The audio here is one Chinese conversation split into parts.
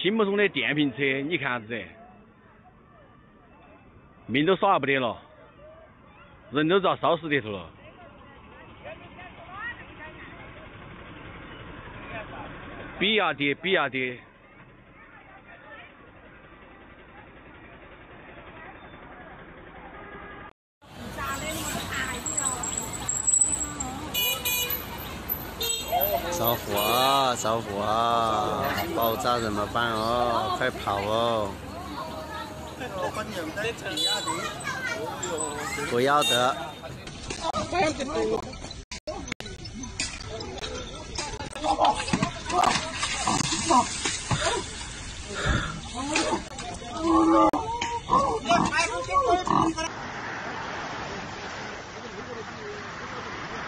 心目中的电瓶车，你看啥子？命都耍不得了，人都遭烧死里头了。比亚迪，比亚迪。着火啊！着火啊！爆炸怎么办哦？快跑哦！不要的。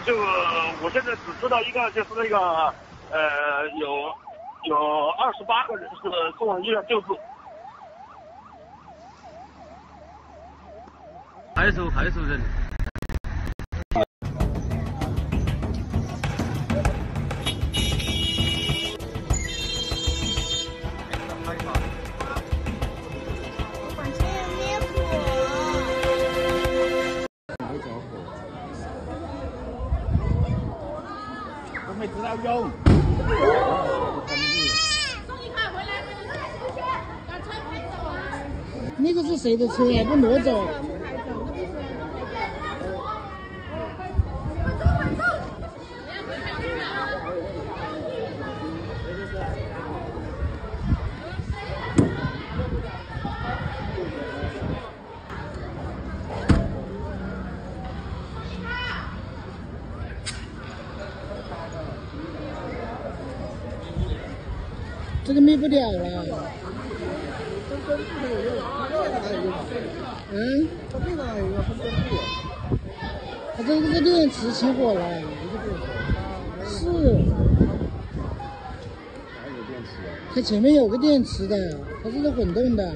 这个我现在只知道一个，就是那个有28个人是送往医院救治。派出人。没知道用。那个是谁的车呀？不挪走。这个灭不了了。嗯？它这个电池起火了。是。它前面有个电池的，它这是混动的。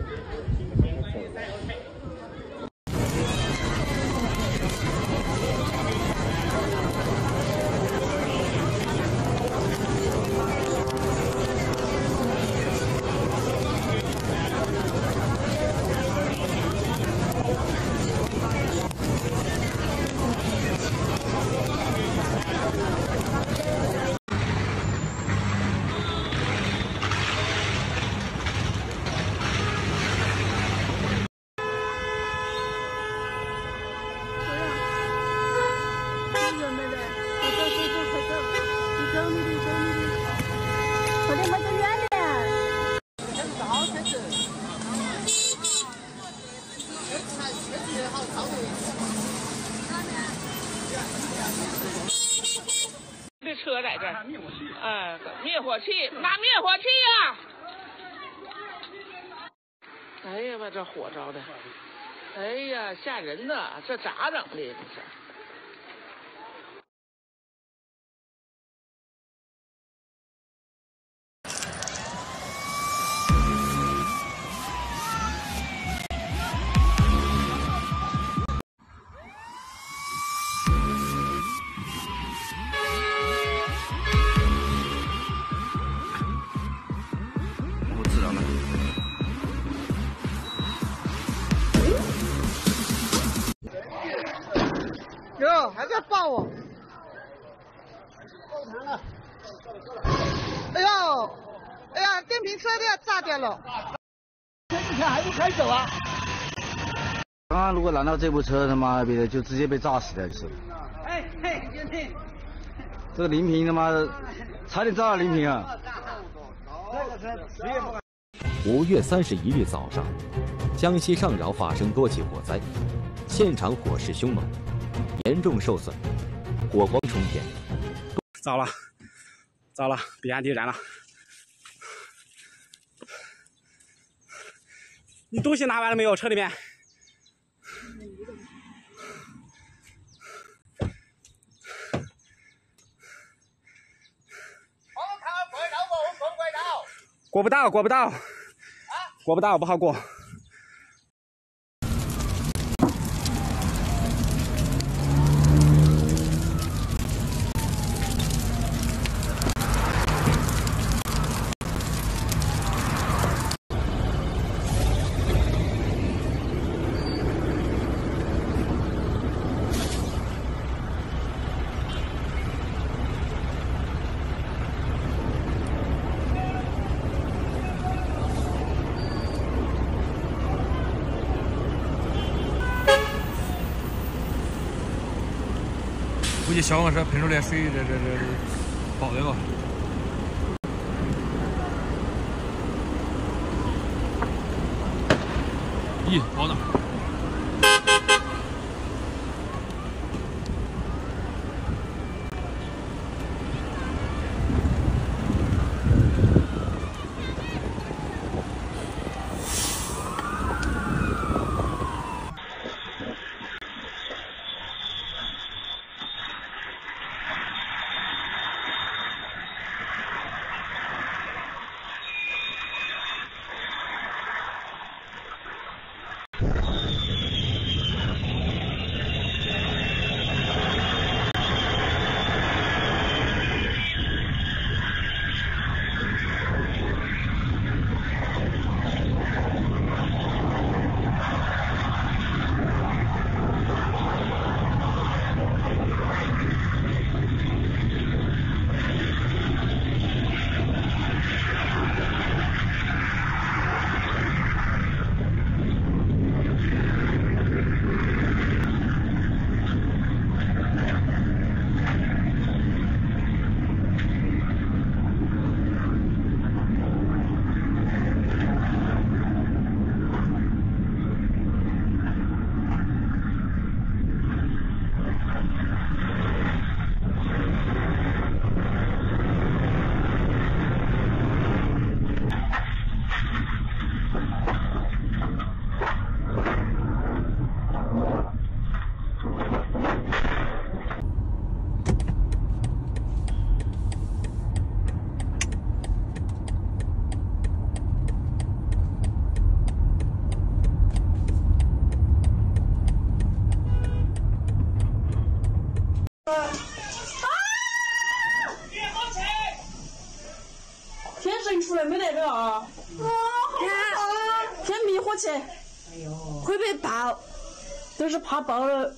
这车在这儿，灭火器，拿灭火器呀！哎呀，把这火着的，哎呀，吓人呐！这咋整的？这是。哟，还在爆我！哎呦，哎呀，电瓶车都要炸掉了！前几天还不开走啊？刚刚如果拦到这部车，他妈的就直接被炸死了，就是。哎嘿，兄弟，这个临平他妈的差点炸了临平啊！ 5月31日早上，江西上饶发生多起火灾，现场火势凶猛，严重受损，火光冲天。糟了，糟了，比亚迪燃了！你东西拿完了没有？车里面？过不到，过不到，过不到，不好过。估计消防车喷出来水，这爆的了。咦，爆的！天神出来没得个啊！天灭火器，会被爆，都是怕爆了。